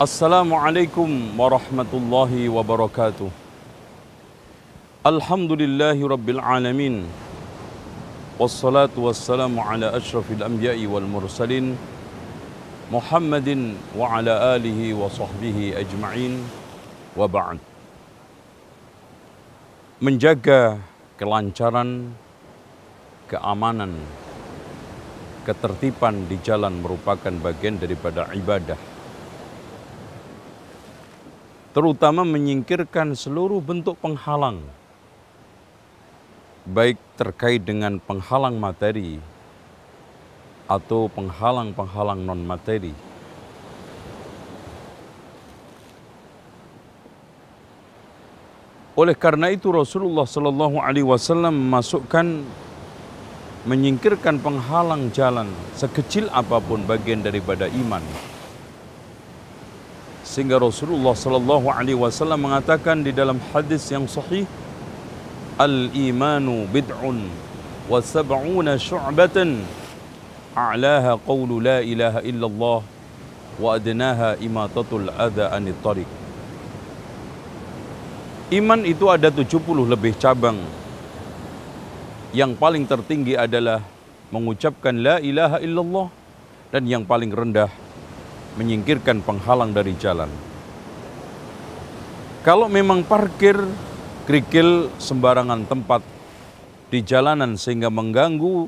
Assalamualaikum warahmatullahi wabarakatuh. Alhamdulillahi rabbil alamin. Wassalatu wassalamu ala ashrafil anbiya'i wal mursalin Muhammadin wa ala alihi wa sahbihi ajma'in. Wa ba'd. Menjaga kelancaran, keamanan, ketertiban di jalan merupakan bagian daripada ibadah. Terutama menyingkirkan seluruh bentuk penghalang, baik terkait dengan penghalang materi atau penghalang-penghalang non-materi. Oleh karena itu Rasulullah Sallallahu Alaihi Wasallam memasukkan menyingkirkan penghalang jalan sekecil apapun bagian daripada iman. Sehingga Rasulullah Sallallahu Alaihi Wasallam mengatakan di dalam hadis yang sahih, al-imanu bid'un wa sab'una syu'batan a'laha qawlu la ilaha illallah wa adnaha imatatul adha anit tariq. Iman itu ada 70 lebih cabang. Yang paling tertinggi adalah mengucapkan la ilaha illallah, dan yang paling rendah menyingkirkan penghalang dari jalan. Kalau memang parkir kerikil sembarangan tempat di jalanan sehingga mengganggu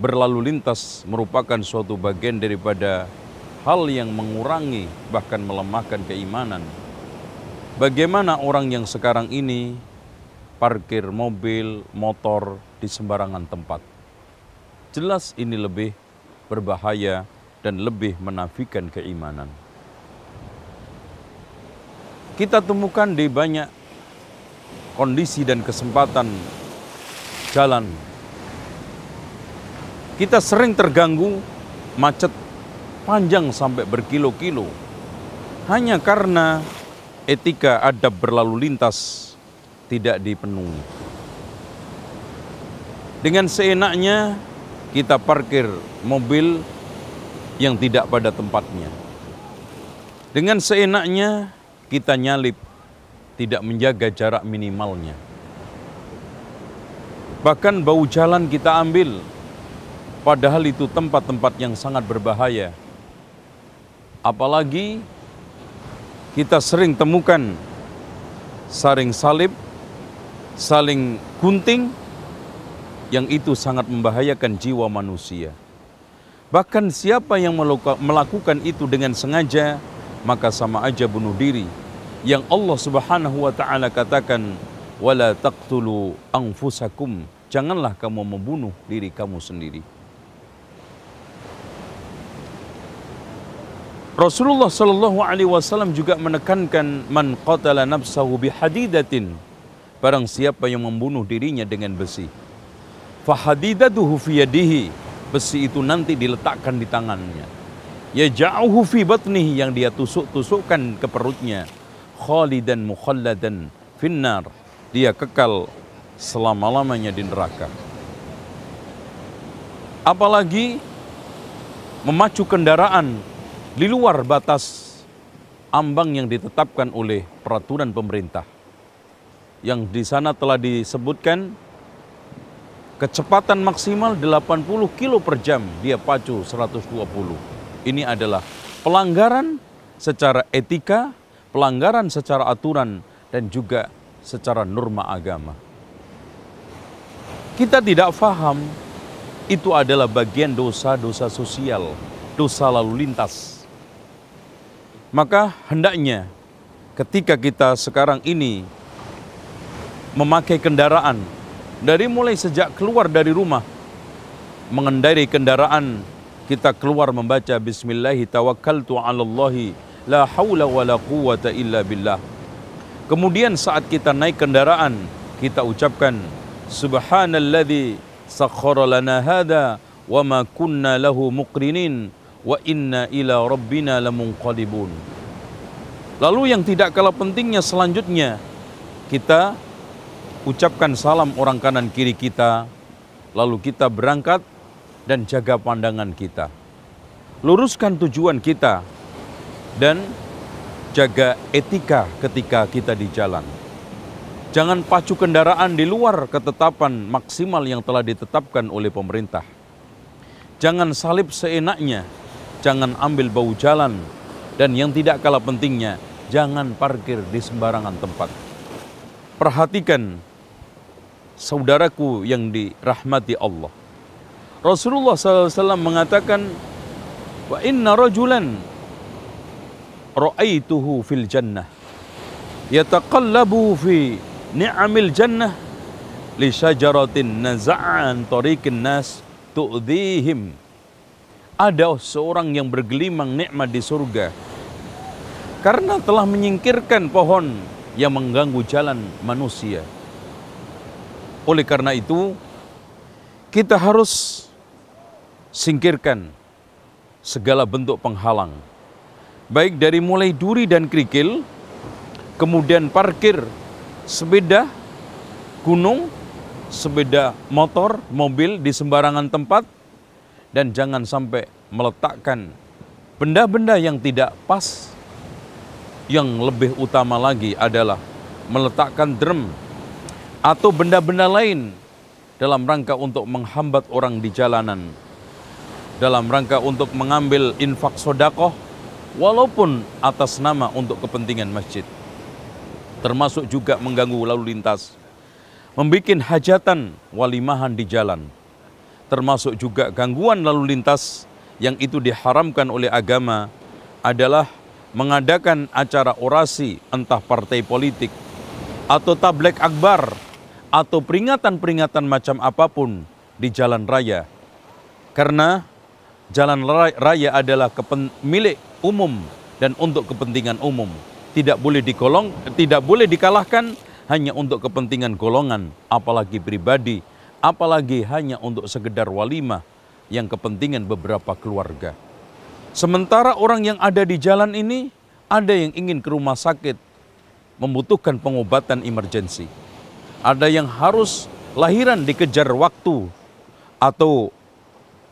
berlalu lintas merupakan suatu bagian daripada hal yang mengurangi bahkan melemahkan keimanan. Bagaimana orang yang sekarang ini parkir mobil, motor di sembarangan tempat? Jelas ini lebih berbahaya dan lebih menafikan keimanan. Kita temukan di banyak kondisi dan kesempatan jalan. Kita sering terganggu macet panjang sampai berkilo-kilo hanya karena etika adab berlalu lintas tidak dipenuhi. Dengan seenaknya kita parkir mobil yang tidak pada tempatnya. Dengan seenaknya kita nyalip, tidak menjaga jarak minimalnya. Bahkan bau jalan kita ambil, padahal itu tempat-tempat yang sangat berbahaya. Apalagi kita sering temukan saling salib, saling gunting, yang itu sangat membahayakan jiwa manusia. Bahkan siapa yang melakukan itu dengan sengaja, maka sama aja bunuh diri. Yang Allah Subhanahu wa taala katakan, wala taqtulu anfusakum, janganlah kamu membunuh diri kamu sendiri. Rasulullah Sallallahu Alaihi Wasallam juga menekankan, man qatala nafsahu bihadidatin, barang siapa yang membunuh dirinya dengan besi, fahadidatuhu fi yadihi, besi itu nanti diletakkan di tangannya, yaj'uhu fi batnihi, yang dia tusuk-tusukkan ke perutnya, khalidan mukhalladan finnar, dia kekal selama-lamanya di neraka. Apalagi memacu kendaraan di luar batas ambang yang ditetapkan oleh peraturan pemerintah, yang di sana telah disebutkan kecepatan maksimal 80 kilo per jam, dia pacu 120. Ini adalah pelanggaran secara etika, pelanggaran secara aturan, dan juga secara norma agama. Kita tidak faham, itu adalah bagian dosa-dosa sosial, dosa lalu lintas. Maka hendaknya ketika kita sekarang ini memakai kendaraan, dari mulai sejak keluar dari rumah, mengendarai kendaraan, kita keluar membaca Bismillahi tawakkaltu 'alallahi la haula wa la quwwata illa billah. Kemudian saat kita naik kendaraan, kita ucapkan Subhanalladzi sakhkhara lana hadza wa ma kunna lahu muqrinin wa inna ila rabbina lamunqalibun. Lalu yang tidak kalah pentingnya selanjutnya, kita ucapkan salam orang kanan kiri kita, lalu kita berangkat dan jaga pandangan kita. Luruskan tujuan kita. dan jaga etika ketika kita di jalan. Jangan pacu kendaraan di luar ketetapan maksimal yang telah ditetapkan oleh pemerintah. Jangan salip seenaknya, jangan ambil bau jalan, dan yang tidak kalah pentingnya, jangan parkir di sembarangan tempat. Perhatikan saudaraku yang dirahmati Allah. Rasulullah SAW mengatakan, wa inna rajulan ra'aituhu fil jannah yataqallabu fi ni'amil jannah li syajaratin naza'an tariqin nas tu'dhihim. Ada seorang yang bergelimang nikmat di surga karena telah menyingkirkan pohon yang mengganggu jalan manusia. Oleh karena itu, kita harus singkirkan segala bentuk penghalang, baik dari mulai duri dan kerikil, kemudian parkir sepeda gunung, sepeda motor, mobil di sembarangan tempat, dan jangan sampai meletakkan benda-benda yang tidak pas. Yang lebih utama lagi adalah meletakkan drum atau benda-benda lain dalam rangka untuk menghambat orang di jalanan, dalam rangka untuk mengambil infak sodakoh, walaupun atas nama untuk kepentingan masjid. Termasuk juga mengganggu lalu lintas, membikin hajatan walimahan di jalan. Termasuk juga gangguan lalu lintas yang itu diharamkan oleh agama adalah mengadakan acara orasi entah partai politik atau tablek akbar atau peringatan-peringatan macam apapun di jalan raya. Karena jalan raya adalah milik umum dan untuk kepentingan umum. Tidak boleh dikalahkan hanya untuk kepentingan golongan, apalagi pribadi, apalagi hanya untuk sekedar walimah yang kepentingan beberapa keluarga. Sementara orang yang ada di jalan ini, ada yang ingin ke rumah sakit, membutuhkan pengobatan emergensi. Ada yang harus lahiran dikejar waktu, atau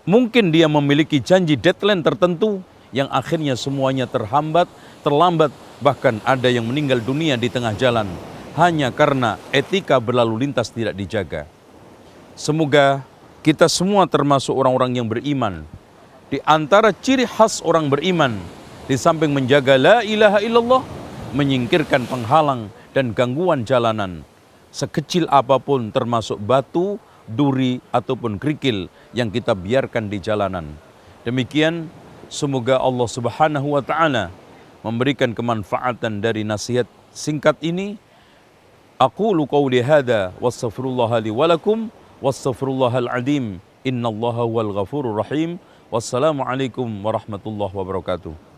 mungkin dia memiliki janji deadline tertentu yang akhirnya semuanya terlambat, bahkan ada yang meninggal dunia di tengah jalan hanya karena etika berlalu lintas tidak dijaga. Semoga kita semua termasuk orang-orang yang beriman. Di antara ciri khas orang beriman, di samping menjaga la ilaha illallah, menyingkirkan penghalang dan gangguan jalanan, sekecil apapun termasuk batu, duri, ataupun kerikil yang kita biarkan di jalanan. Demikian, semoga Allah Subhanahu wa Ta'ala memberikan kemanfaatan dari nasihat singkat ini. Aqulu qawli hadha wastaghfirullaha li wa lakum wastaghfirullahal azim innallaha huwal ghafurur rahim. Wassalamualaikum warahmatullahi wabarakatuh.